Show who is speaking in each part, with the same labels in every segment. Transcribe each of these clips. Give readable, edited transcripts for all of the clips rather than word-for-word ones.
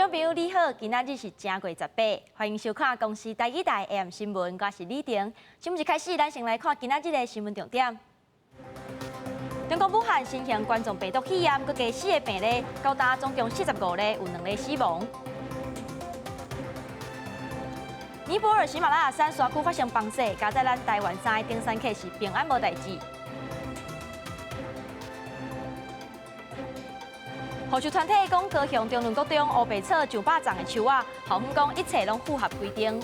Speaker 1: 众朋友你好，今仔日是正月18，欢迎收看公司台语台 AM 新闻，我是李婷。新闻一开始，咱先来看今仔日的新闻重点。中国武汉新型冠状病毒肺炎，佮加4个病例，高达总共45例，有2例死亡。尼泊尔喜马拉雅山山区发生崩石，加在咱台湾3个登山客是平安无代志。护树团体讲，高雄中仑国中乌白草上百丛的树仔，校方讲一切拢符合规定。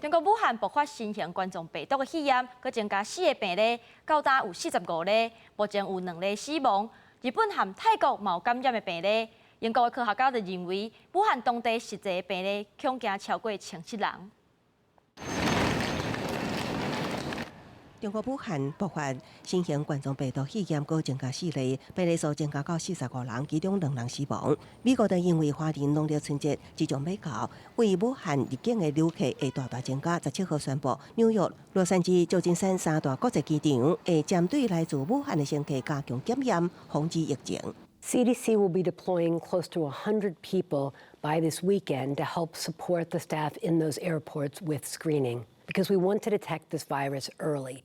Speaker 1: 中国武汉爆发新型冠状病毒的肺炎，佮增加4个病例，高达有45例，目前有2例死亡。日本和泰国嘛有感染的病例。英国的科学家就认为，武汉当地实际的病例恐惊超过1000人。
Speaker 2: 中国武汉爆发新型冠状病毒肺炎，共增加4例，病例数增加到45人，其中2人死亡。美国就因为华人农历春节即将要到，为武汉入境的旅客会大大增加。17号宣布，纽约、洛杉矶、旧金山3大国际机场会针对来自武汉的乘客加强检验，防止疫情。
Speaker 3: CDC will be deploying close to 100 people by this weekend to help support the staff in those airports with screening, because we want to detect this virus early.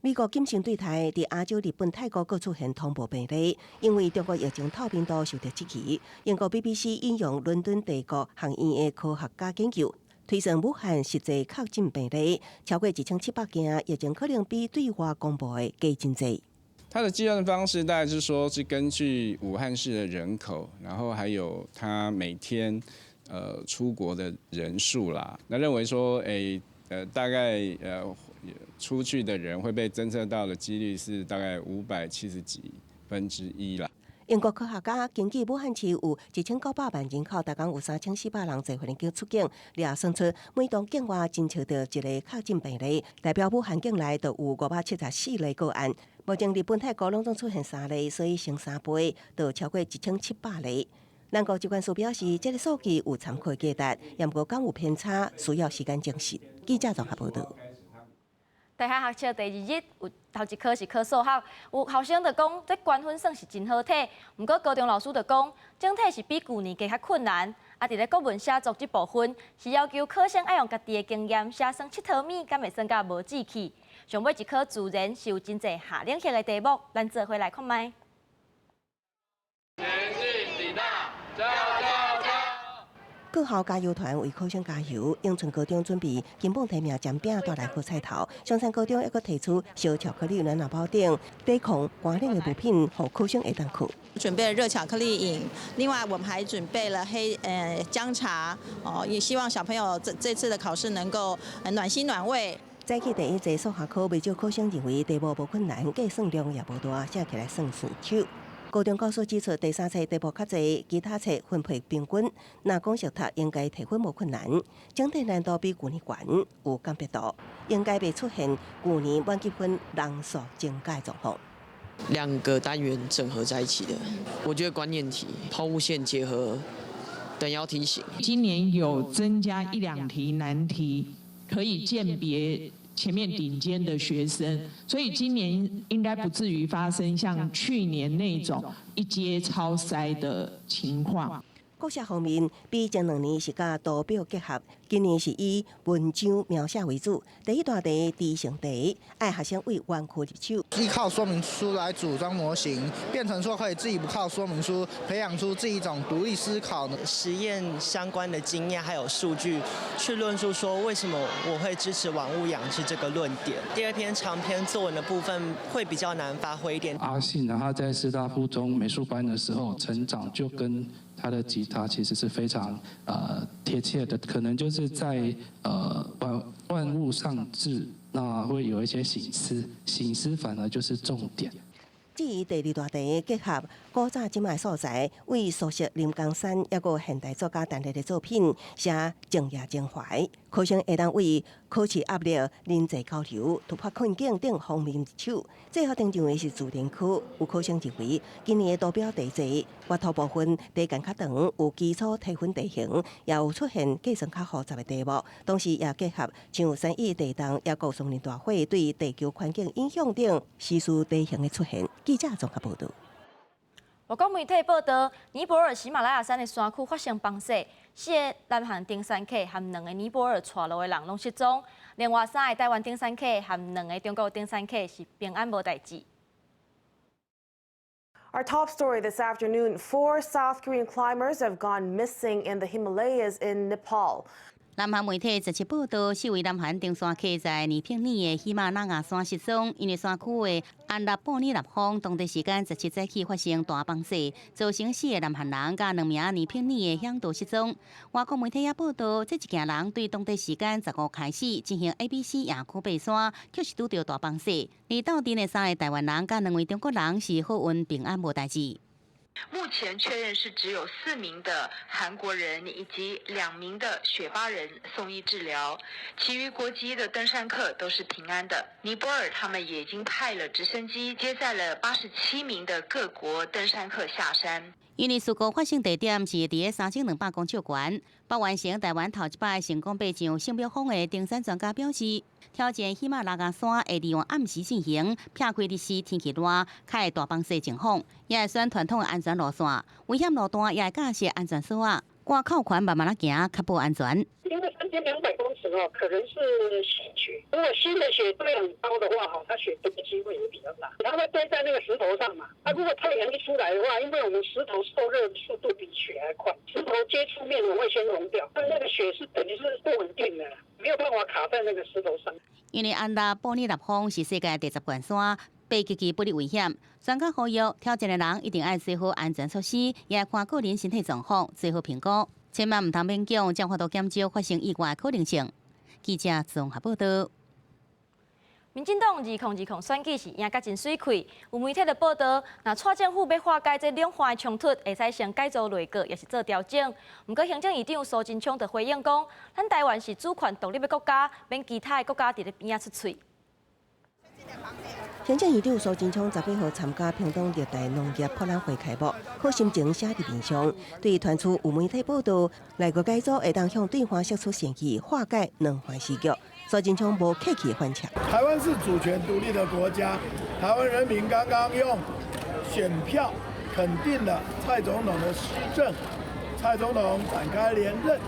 Speaker 2: 美国今先对台伫亚洲、日本、泰国各出现通报病例，因为中国疫情透明度受到质疑。英国 BBC 引用伦敦帝国学院的科学家研究，推算武汉实际确诊病例超过1700件，疫情可能比对外公布的加真济。
Speaker 4: 它的计算方式大概是说，是根据武汉市的人口，然后还有它每天出国的人数啦。那认为说，大概出去的人会被侦测到的几率是大概570几1%啦。
Speaker 2: 英国科学家根据武汉市有1900万人口，大共有3400人做环境出境，掠算出每栋境外侦测到一个确诊病例，代表武汉境内就有574例个案。目前日本、泰国拢总出现3例，所以升3倍，就超过1700例。南国疾管署表示，这个数据有参考价值，也不过敢有偏差，需要时间证实。记者综合报道。
Speaker 1: 大学学测第2日有头一科是考数学，有学生就讲这关分算是真好体，不过高中老师就讲整体是比去年加较困难。啊，伫咧国文写作这部分是要求考生爱用家己的经验写算7套米，敢会算甲无志气。上尾一科自然是有真侪下冷血的题目，咱做回来看卖。
Speaker 5: 前进抵达，加
Speaker 2: 各校加油团为考生加油，永春高中准备金榜题名奖饼带来好彩头，香山高中还阁提出小巧克力软软包顶，抵抗寒冷的物品，让考生会当吃。
Speaker 6: 准备了热巧克力饮，另外我们还准备了姜茶哦，也希望小朋友这次的考试能够暖心暖胃。
Speaker 2: 早起第一节数学课，不少考生认为题目无困难，计算量也无大，写起来算顺手。高中教师指出，第3册题目较侪，其他册分配平均。若讲熟读，应该提分无困难。整体难度比去年悬，有鉴别度，应该袂出现去年满积分人数增加的状况。
Speaker 7: 2个单元整合在一起的，我觉得观念题、抛物线结合等要题型。
Speaker 8: 今年有增加1、2题难题，可以鉴别前面顶尖的学生，所以今年应该不至于发生像去年那种一阶超筛的情况。
Speaker 2: 国写方面，比前2年是甲图表结合，今年是以文章描写为主。第一大题题型题，爱学生为弯曲入手，
Speaker 9: 依靠说明书来组装模型，变成说可以自己不靠说明书，培养出自己一种独立思考的
Speaker 10: 实验相关的经验还有数据，去论述说为什么我会支持玩物养殖这个论点。第2篇长篇作文的部分会比较难发挥一点。
Speaker 11: 阿信呢，他在师大附中美术班的时候成长，就跟他的吉他其实是非常贴切的，可能就是在万物上志，那会有一些醒思反而就是重点。
Speaker 2: 至于第2大题，结合古早今卖素材，为素食林江山，也有现代作家陈列的作品写正业情怀。考生会当为考试压力、人际交流、突破困境等方面入手。最后登场的是自然科，有考生认为今年的图表题侪画图部分题间较长，有基础提分题型，也有出现计算较复杂的题目，同时也结合像3亿地动，也有双年大火对地球环境影响等时事题型的出现。记者综合报道。
Speaker 1: 外国媒体报道，尼泊尔喜马拉雅山的山区发生崩石，4个南韩登山客和2个尼泊尔带路的人拢失踪，另外3个台湾登山客和2个中国登山客是平安无代志。
Speaker 12: Our top story this afternoon, 4 South Korean climbers have gone missing in the Himalayas in Nepal.
Speaker 13: 南韩媒体17报道，4位南韩登山客在2000年的喜马拉雅山失踪，因为山区的安达布尼立峰当地时间17早起发生大崩石，造成4个南韩人甲2名2000年的向导失踪。外国媒体也报道，这一行人对当地时间15开始进行 ABC 夜区爬山，却是拄到大崩石。而斗阵的3个台湾人甲2位中国人是好运平安无代志。
Speaker 14: 目前确认是只有4名的韩国人以及2名的雪巴人送医治疗，其余国籍的登山客都是平安的。尼泊尔他们也已经派了直升机接载了87名的各国登山客下山。
Speaker 13: 因为事故发生地点是伫3200公尺悬，把完成台湾头一摆成功爬上圣标峰的登山专家表示，挑战喜马拉雅山会利用暗时进行，避开日时天气热、较大崩石情况，也会选传统的安全路线，危险路段也会架设安全锁啊，挂靠款慢慢啊行，确保安全。
Speaker 15: 因为3200公尺哦，可能是新雪。如果新的雪堆很高的话，它雪堆的机会也比较大。它会堆在那个石头上嘛。如果太阳一出来的话，因为我们石头受热的速度比雪还快，石头接触面会先融掉，但那个雪是等于是不稳定的，没有办法卡在那个石头上。
Speaker 13: 因为安达布尼立峰是世界第10高山，爬极其不利危险。专家呼吁挑战的人一定要做好安全措施，也要看个人身体状况，做好评估。千万唔通勉强，将发度减少发生意外可能性。记者综合报道。
Speaker 1: 民进党2020选举是赢甲真水气，有媒体的报道，若蔡政府要化解这两方的冲突，会使先改造内阁，也是做调整。不过行政院长苏贞昌就回应讲，咱台湾是主权独立的国家，免其他的国家伫咧边仔出嘴。
Speaker 2: 行政院长苏贞昌18号参加屏东热带农业博览会开幕，好心情写伫面上。对传出有媒体报道，内阁改组会当向对方释出善意，化解两岸时局。苏贞昌无客气反呛。
Speaker 16: 台湾是主权独立的国家，台湾人民刚刚用选票肯定了蔡总统的施政，蔡总统展开连任，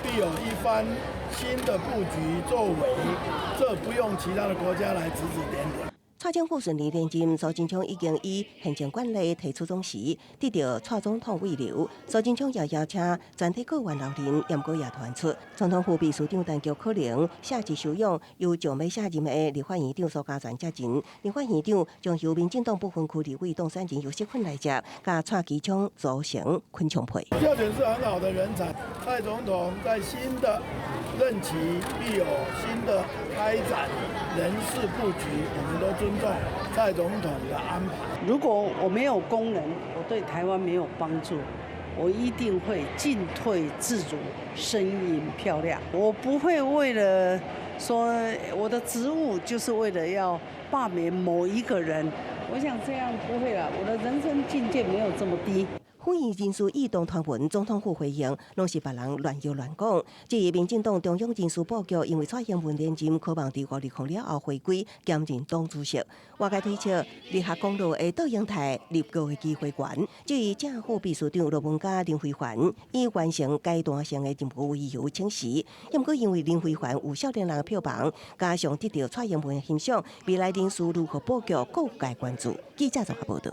Speaker 16: 必有一番新的布局作为，这不用其他的国家来指指点点。
Speaker 2: 蔡政府顺利连任，苏贞昌已经以行政管理提出总辞，得到蔡总统慰留。苏贞昌也邀请全体各元老人，严格也传出，总统府秘书长陈菊可能下级收养由将要下任的立法院长苏嘉全接任。立法院长将由民进党不分区立委当选人游锡堃来接，甲蔡其昌组成昆虫配。
Speaker 16: 要选是很好的人才，蔡总统在新的任期必有新的开展人事布局，我们都尊重蔡总统的安排。
Speaker 17: 如果我没有功能，我对台湾没有帮助，我一定会进退自如，声音漂亮。我不会为了说我的职务就是为了要罢免某一个人，我想这样不会啦。我的人生境界没有这么低。
Speaker 2: 会议人事异动传闻，总统府回应，拢是别人乱摇乱讲。至于民进党中央人事布局，因为蔡英文连任，渴望伫520了后回归兼任党主席。外界推测，立下公路的倒影台立高的机会悬。至于正副秘书长罗文嘉、林辉环，已完成阶段性的任务为由请辞。不过因为林辉环有少年人的票房，加上得到蔡英文的欣赏，未来人事如何布局，各界关注。记者综合报道。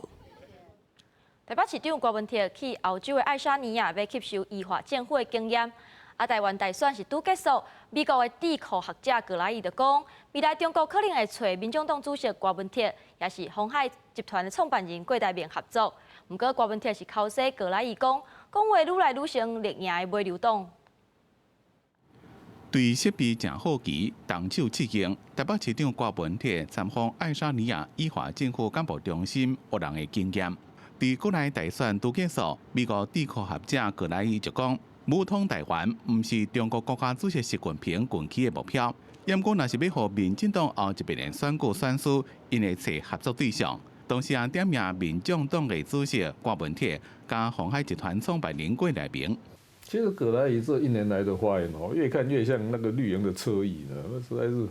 Speaker 1: 台北市长郭文铁去澳洲的爱沙尼亚要吸收医化政府的经验。台湾大选是拄结束，美国的智库学者格莱伊就讲，未来中国可能会找民众党主席郭文铁，也是鸿海集团的创办人郭台铭合作。不过郭文铁是口说格莱伊讲话愈来愈像绿营的卖流党。
Speaker 18: 对设备正好奇，动手刺激，台北市长郭文铁参访爱沙尼亚医化政府干部中心学人的经验。伫国内大选拄结束，美国智库学者格莱伊就讲，武统台湾毋是中国国家主席习近平近期的目标。因讲若是要互民进党后一遍的选举选输，因会找合作对象。同时也点名民众党的主席郭文铁，加鸿海集团创办人郭台铭。
Speaker 19: 其实葛莱仪这1年来的发言哦，越看越像那个绿营的侧翼呢，那实在是。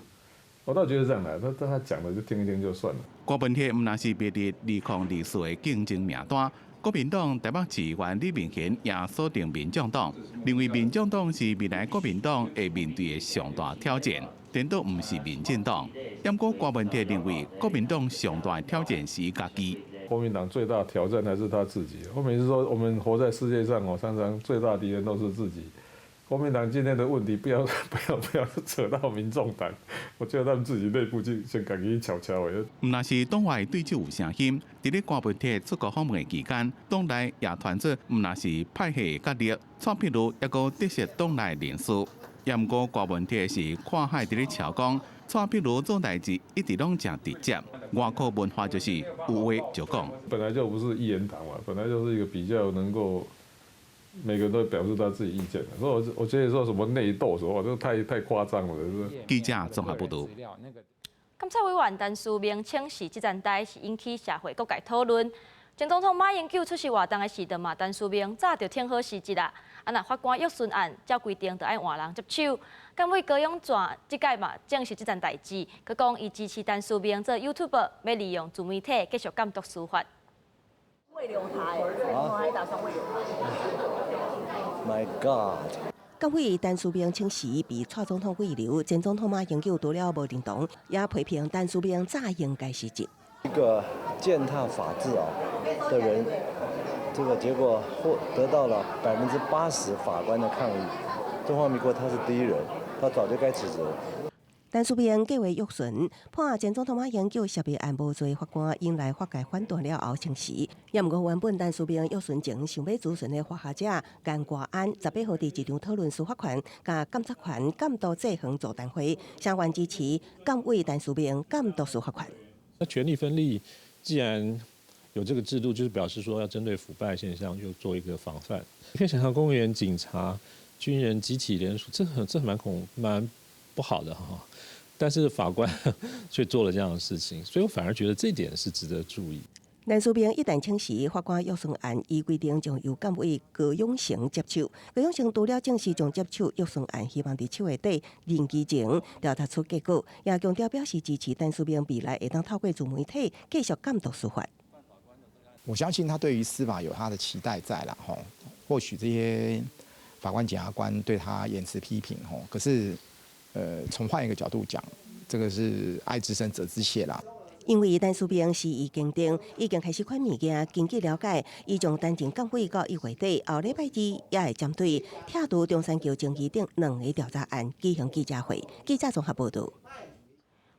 Speaker 19: 我倒觉得这样的，他讲的就听一听就算了。
Speaker 18: 郭文铁毋但是别伫2024的竞争名单，国民党台北市议员李明贤也锁定民众党，认为民众党是未来国民党会面对的上大挑战，颠倒不是民进党。不过郭文铁认为国民党上大挑战是家己。
Speaker 19: 国民党最大的挑战还是他自己。我每次说，我们活在世界上哦，常常最大的敌人都是自己。国民党今天的问题，不要扯到民众党，我觉得他们自己内部就先自己瞧瞧的。
Speaker 18: 那是党外对手有声音，在咧郭文铁出国访问的期间，党内也传出那是派系角力，蔡壁如也个得悉党内人士。不过郭文铁是看海在咧嘲讲。蔡壁如做代志一直拢真直接，外口文化就是有话就讲。
Speaker 19: 本来就不是一言堂嘛，本来就是一个比较能够每个人都表示他自己意见的。所以我觉得说什么内斗什么，这太夸张了，是不是？
Speaker 18: 记者综合报道。
Speaker 1: 监察委员陈书明请示这站台是引起社会各界讨论。前总统马英九出席活动的时阵嘛，陈书明早就听好时机啦。那法官约询案照规定，就爱换人接手。监委高永全即届嘛证实这件代志，佮讲伊支持陈书明做 YouTuber， 要利用自媒体继续监督司法。
Speaker 20: 未留台，我还打算未留台。My God！
Speaker 2: 监委陈书明请示被蔡总统慰留，前总统马英九除了无认同，也批评陈书明早应该辞职。
Speaker 20: 一个践踏法治的人，这个结果得到了80%法官的抗议。中华民国他是第一人，他早就该辞职了。
Speaker 2: 陈书明计划约询，判前总统马英九涉弊案无罪，法官引来法界反弹了后请示。也毋过原本陈书明约询前想要咨询的法学者颜国安18号伫一场讨论司法权、甲监察权监督制衡座谈会，相关支持监委陈书明监督司法权。
Speaker 21: 那权力分立，既然有这个制度，就是表示说要针对腐败现象就做一个防范。你可以想象，公务员、警察、军人集体联署，这蛮不好的哈。但是法官却做了这样的事情，所以我反而觉得这点是值得注意。
Speaker 2: 陈书明一旦请示，法官约询案依规定将由监委高永成接手。高永成除了正式将接手约询案，希望伫7月底任期前调查出结果，也强调表示支持陈书明未来会当透过自媒体继续监督司法。
Speaker 22: 我相信他对于司法有他的期待在啦，吼，或许这些法官、检察官对他言辞批评，吼，可是，从换一个角度讲，这个是爱之深责之切啦。
Speaker 2: 因为陈书明是已经定，已经开始款物件，根据了解，伊将担任监委到1月底，后礼拜2也会针对拆除中山桥争议等2个调查案举行记者会。记者综合报道。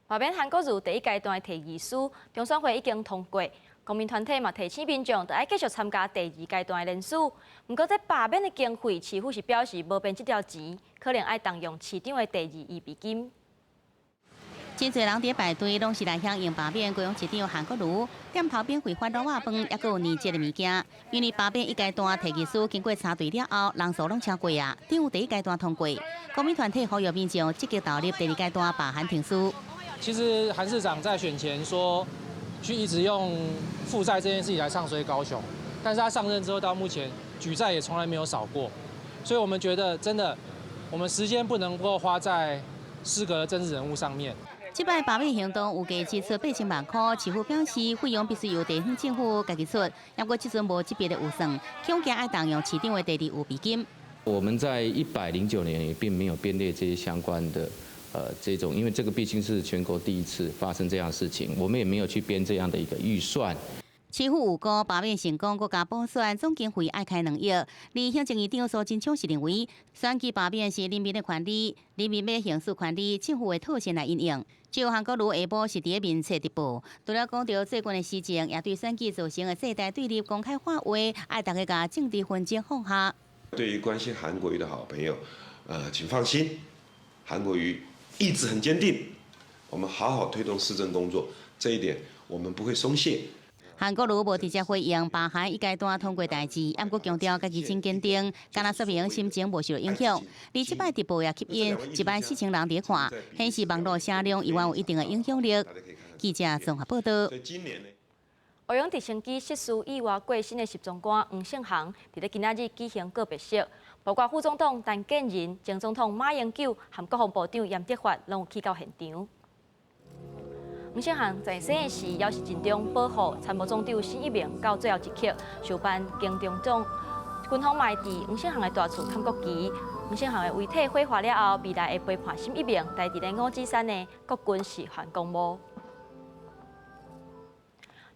Speaker 1: 外面韩国瑜第一阶段的提议书，中选会已经通过。公民团体嘛提醒民众，就要继续参加第2阶段的联署。不过，这罢免的经费，市府是表示无变这条钱，可能要动用市长的第2预备金。
Speaker 13: 真侪人伫排队，拢是来响应罢免高雄市长韩国瑜。店头边会发卤肉饭，也有年节的物件。因为罢免1阶段提议书经过查对了后，人数拢超过啊，顶有第1阶段通过。公民团体呼吁民众积极投入第2阶段罢韩停书。
Speaker 23: 其实韩市长在选前说，去一直用负债这件事情来唱衰高雄，但是他上任之后到目前举债也从来没有少过，所以我们觉得真的，我们时间不能够花在失格的政治人物上面。
Speaker 13: 这摆罢免行动有价支出8000万块，市府表示费用必须由地方政府家己出，不过这阵无级别的预算，恐惊爱动用市长的第2预备金。
Speaker 24: 我们在109年也并没有编列这些相关的这种，因为这个毕竟是全国第一次发生这样的事情，我们也没有去编这样的一个预算。
Speaker 13: 市府有估罢免成功，国家补选总经费爱开2亿。而行政院长苏贞昌是认为，选举罢免是人民的权利，人民要行使权利，政府会妥善来运用。就韩国瑜下晡是伫面册直播，除了讲到最近的事情，也对选举造成的世代对立公开化话，爱大家把政治分歧放下。
Speaker 25: 对于关心韩国瑜的好朋友，请放心，韩国瑜意志很坚定，我们好好推动施政工作，这一点我们不会松懈。
Speaker 13: 韩国瑜无直接回应罢韩1阶段通过代志，不过强调家己真坚定，敢若说明心情无受影响。而这摆直播也吸引14000人伫看，显示网络声量依然有一定的影响力。记者综合报道。
Speaker 1: 欧阳直升机失事意外过身的10总官黄胜航，伫咧今仔日举行告别式，包括副总统陈建仁、前总统马英九和国防部长严德发拢有去到现场。黄胜汉在生的时，也是尽忠保护参谋总长辛一鸣到最后一刻，受办京中总。军方卖伫黄胜汉的大厝看国旗，黄胜汉的遗体火化了后，未来会陪伴辛一鸣待伫咧五指山的国军士官公墓。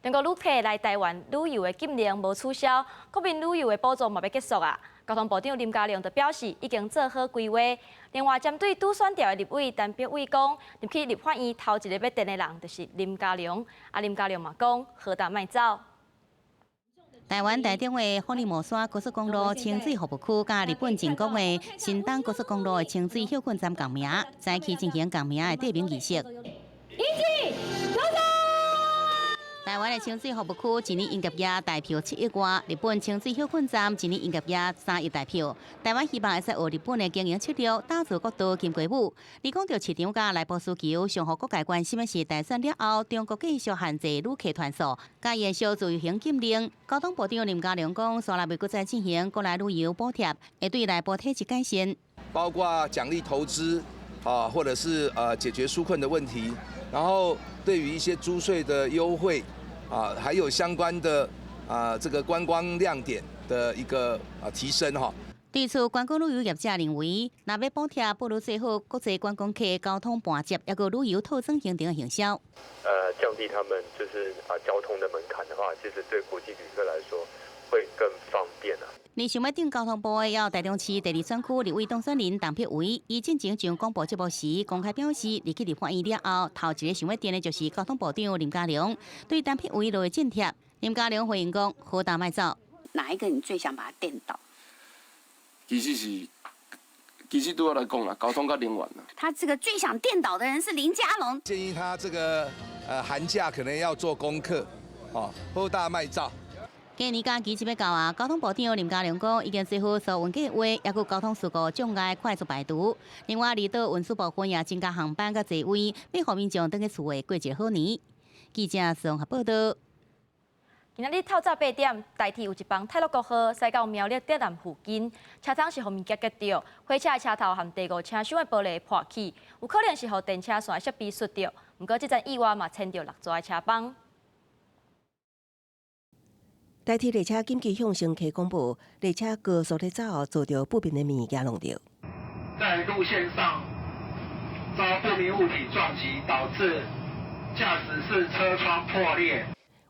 Speaker 1: 中国旅客来台湾旅游的禁令无取消，国民旅游的补助嘛要结束啊！交通部长林佳龙就表示，已经做好规划。另外，针对拄选调的立委陈柏伟讲，入去立法院头一个要电的人就是林佳龙。林佳龙嘛讲，何大卖走。
Speaker 13: 台湾台中的福里摩山高速公路清水服务区甲日本进国的新东高速公路的清水休困站共鸣，早起进行共鸣的点名仪式。台湾的清水服务区今年营业额大票7亿外，日本清水休困站今年营业额3亿大票。台湾希望会使学日本的经营策略，打造国道金龟母。你讲到市场甲内部需求，上互各界关心的是大选了后，中国继续限制旅客团数，加延小自由行禁令。交通部长林佳龙讲，沙拉未搁再进行国内旅游补贴，会对内部体制改善，
Speaker 3: 包括奖励投资啊，或者是解决纾困的问题，然后对于一些租税的优惠。还有相关的这个观光亮点的一个提升哈。
Speaker 13: 对此，观光旅游业者认为，若要补贴，不如最好国际观光客交通衔接，也个旅游套装行程的行销。
Speaker 4: 降低他们就是交通的门槛的话，其实对国际旅客来说会更方便啊。
Speaker 13: 你想要订交通部的，要台中市第2选区立委当选人陈柏伟，伊进前上广播节目时公开表示，入去立法院了后，头一个想要订的就是交通部长林佳龙。对陈柏伟落的政贴，林佳龙回应讲：好大卖走。
Speaker 5: 哪一个你最想把它电倒？
Speaker 6: 其实对我来讲啦，交通甲能源啦。
Speaker 5: 他这个最想电倒的人是林佳龙。
Speaker 3: 建议他这个寒假可能要做功课，好大卖照。
Speaker 13: 今年假期即要到啊，交通部长林佳龙讲，已经做好所有计划，也有交通事故障碍快速排除。另外，离岛运输部分也增加航班甲座位，要互民众等去厝诶过一个好年。记者综合报道。
Speaker 1: 今仔日透早8点，台铁有一帮泰鲁国号驶到苗栗德南附近，车窗是互物件夹到，火车的车头和第5车厢的玻璃破起，有可能是互电车线设备摔到。不过，这阵意外嘛牵到6座的车帮。
Speaker 2: 台铁列车紧急向乘客公布，列车高速咧走，遭到不明的物件弄到。
Speaker 7: 在路线上遭不明物体撞击，导致驾驶室车窗破裂。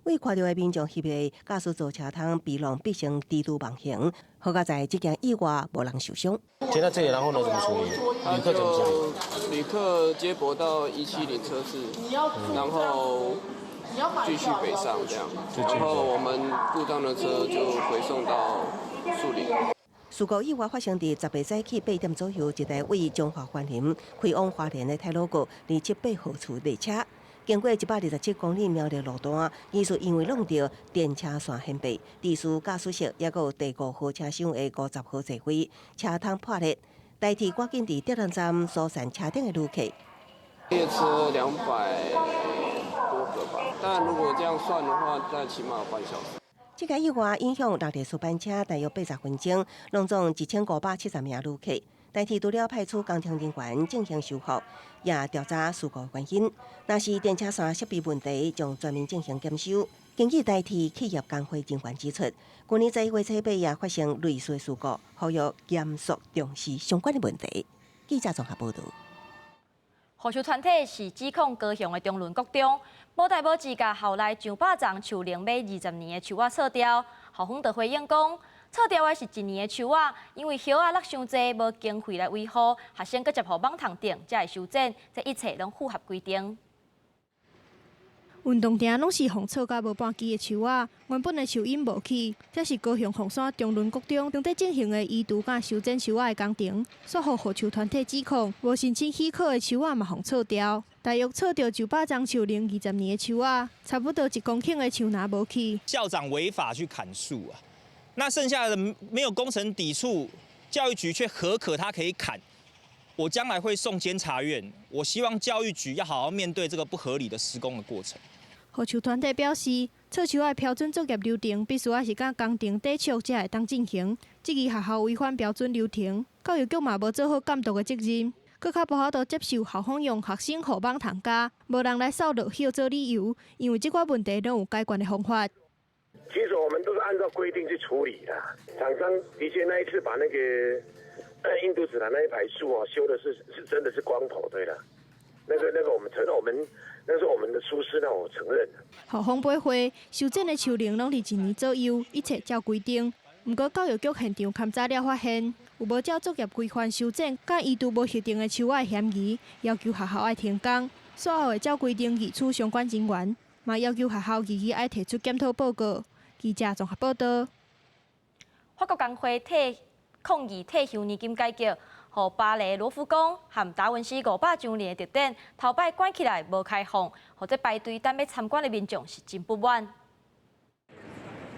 Speaker 2: 为看到的民众翕的驾驶座车窗被弄变成低度盲行，好在在这件意外无人受伤。
Speaker 26: 现在这里然后呢怎么处理？旅客怎么处理？
Speaker 6: 旅客接驳到170车次，然后继续北上这样，然后我们故障的车就回送到树林。
Speaker 2: 事故意外发生伫10月早起8点左右，一台为中华环林开往花莲的泰鲁阁27号处列车。经过127公里苗栗路段，疑似因为弄到电车线线背，地师驾驶室也有第5号车厢的50号座位，车窗破裂。台铁赶紧伫德南站疏散车顶的旅客。
Speaker 6: 列车200多个吧，但如果这样算的话，再起码有半小时。
Speaker 2: 这个意外影响6列速班车大约80分钟，拢总1570名旅客。台铁除了派出工程人员进行修复，也调查事故原因。若是电车线设备问题，将专门进行检修。根据台铁企业工会人员指出，去年11月初8也发生类似事故，呼吁严肃重视相关的问题。记者综合报道。
Speaker 1: 护树团体是指控高雄的中仑国中无代无志，甲校内上百丛树龄买20年的树仔撤掉。校方就回应讲，撤掉的是1年的树仔，因为叶仔落伤济，无经费来维护，学生搁接互网堂顶才会修整，这一切拢符合规定。
Speaker 27: 运动场拢是防错甲无半枝的树仔，原本的树荫无去，这是高雄凤山中仑国中正在进行的移除甲修整树仔的工程。所获护树团体指控，无申请许可的树仔嘛，防错掉。大约撤掉900丛树龄20年的树仔，差不多1公顷的树苗无去。
Speaker 28: 校长违法去砍树啊，那剩下的没有工程抵触，教育局却核可他可以砍。我将来会送监察院，我希望教育局要好好面对这个不合理的施工的过程。
Speaker 27: 护树团体表示，撤树的标准作业流程必须要是甲工程抵触才会当进行，这个学校违反标准流程，教育局嘛无做好监督的责任。搁较无法度接受校方用学生互帮堂家、无人来扫落叶做理由，因为这款问题拢有解决的方法。
Speaker 8: 其实我们都是按照规定去处理的。厂商的确那一次把那个印度紫檀那一排树修的是真的是光头，对了。那个我们承认，那是我们的疏失，那我承认。
Speaker 27: 校方买花修剪的树龄拢是1年左右，一切照规定。不过教育局现场勘查了发现，有无照作业规范修剪，甲依度无核定的树仔的嫌疑，要求学校爱停工。随后会照规定移除相关人员，嘛要求学校自己爱提出检讨报告。记者综合报道。
Speaker 1: 法国工会抗议退休年金改革，互巴黎罗浮宫和达文西500周年的特典头摆关起来无开放，或者排队等要参观的民众是真不满。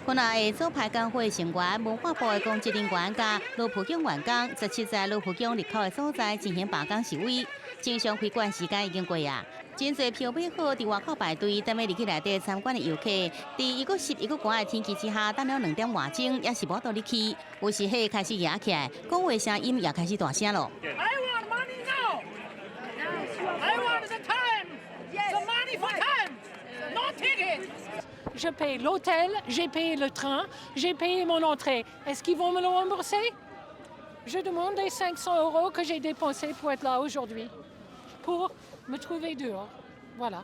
Speaker 13: 本来的左派工会成员、文化部的公职人员甲罗浮宫员工17在罗浮宫入口的所在进行罢工示威，正常开馆时间已经过啊。真侪票买好伫外口排队，等要入去内底参观的游客，伫一个湿一个寒的天气之下，等了2点外钟，也是无倒入去。有时火开始热起来，讲话声音也开始大声咯。
Speaker 9: Je paye l'hôtel, j'ai payé le train, j'ai payé mon entrée. Est-ce qu'ils vont me le rembourser? Je demande les 500 € que j'ai dépensés pour être là aujourd'hui, pour me trouver dehors. Voilà.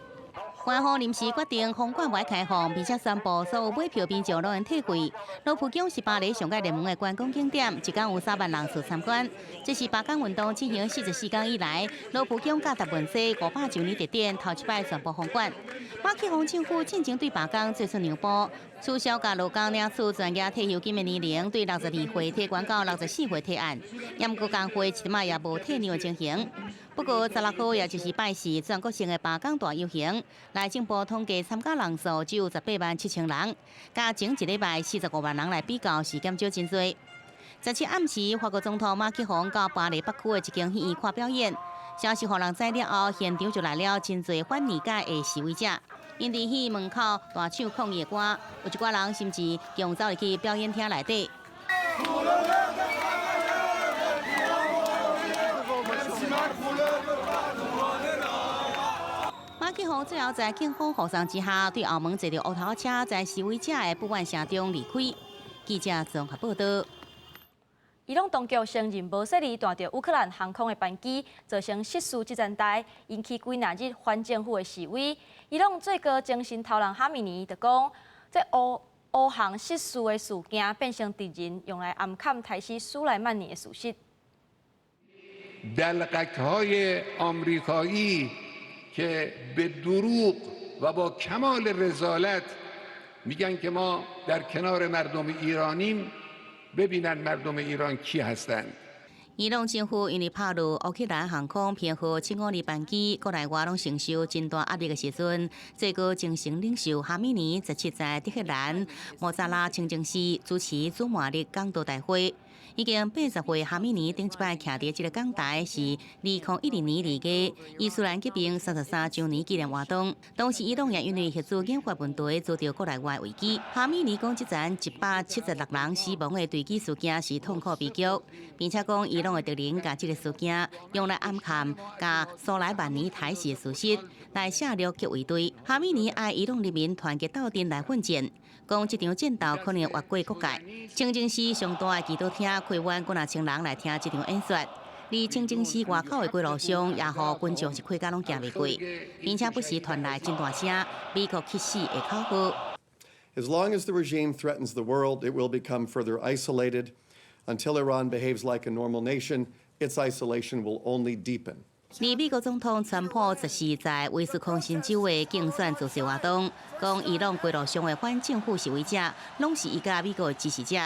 Speaker 13: 官方临时决定封馆外开放，并且宣布所有买票民众拢用退费。罗浮宫是巴黎上界热门的观光景点，一天有3万人次参观。这是罢工运动进行44天以来，罗浮宫甲达文西500周年特典头一摆宣布封馆。马克宏政府进前对罢工做出让步，取消甲劳工领取专业退休金的年龄，对62岁提悬到64岁提案。不过工会一点也无退让的情形。不过16号也就是拜四，全国性的罢工大游行，内政部统计参加人数只有18万7千人，甲前一礼拜45万人来比较是减少真多。17暗时，法国总统马克宏到巴黎北区的一间戏院看表演，消息互人知了后，现场就来了真多反理解的示威者，因伫戏院门口大唱抗议的歌，有一寡人甚至强走入去表演厅内底。马克宏最后在警方护送之下，对后门坐着乌头车，在示威者的不满声中离开。记者综合报道。
Speaker 1: 伊朗当局承认无说离带着乌克兰航空的班机造成失事这件代，引起几若日反政府的示威。伊朗最高精神头人哈米尼就讲，这乌航失事的事件变成敌人用来暗砍台西苏莱曼尼的事实。
Speaker 10: دلقک‌های آمریکایی که به دروغ و با کمال رذالت میگن که ما در کنار مردم ایرانیم ببینن مردم ایران کی هستند
Speaker 13: 伊朗政府因为拍入乌克兰航空偏好752班机，国内外拢承受真大压力的时阵，最高精神领袖哈米尼17在德黑兰莫扎拉清真寺主持主末日讲道大会。已经80岁哈米尼顶一摆徛伫这个讲台是2012年2月伊斯兰革命33周年纪念活动，当时伊朗也因为协助引发问题遭到国内外危机。哈米尼讲，这阵176人死亡的坠机事件是痛苦悲剧，并且讲伊朗的敌人把这个事件用来暗砍甲苏莱曼尼台视的事实，来下落及围堆。哈米尼爱伊朗人民团结斗阵来奋战，讲这场战斗可能越过国界。清真寺上大的祈祷厅开完几若千人来听这场演说。离清真寺外口的街路上，也互群众是开甲拢行袂过，并且不时传来真大声美国去死的口号。
Speaker 11: As long as the regime threatens the world, it will become further isolated. Until Iran behaves like a normal nation, its isolation will only deepen.
Speaker 13: 而美国总统川普14在威斯康辛州的竞选造势活动，讲伊朗街路上的反政府示威者，拢是伊甲美国的支持者。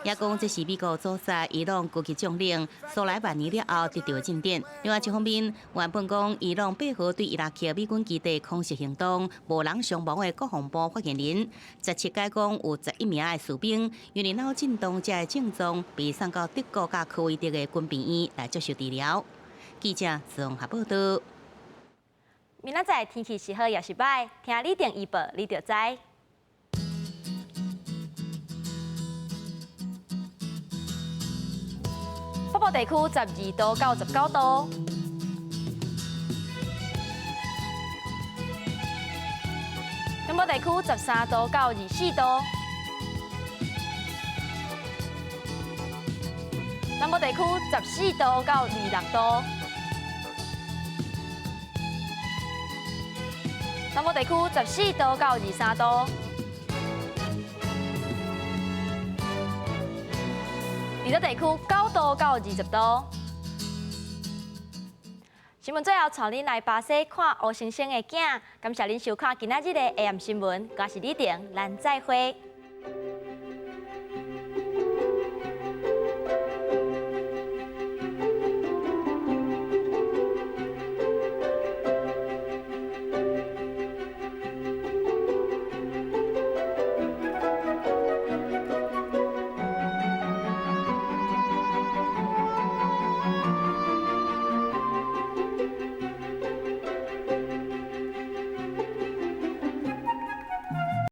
Speaker 13: 也讲这是美国阻塞伊朗高级将领苏莱曼尼了后得到的进展。另外一方面，原本讲伊朗配合对伊拉克美军基地空袭行动无人伤亡的国防部发言人17解讲有11名的士兵因为脑震荡才的症状被送到德国甲科威特的军病院来接受治疗。记者综合报道。
Speaker 1: 明仔载天气是好也是歹，听你电预报你就知。北部地区12度到19度，北地区13度到24度，南部地区14度到26度，南部地区14度到23度，离岛地区9度到20度。新闻最后带恁来巴西看吴先生的囝，感谢恁收看今仔日的 AM 新闻，我是李婷，咱再会。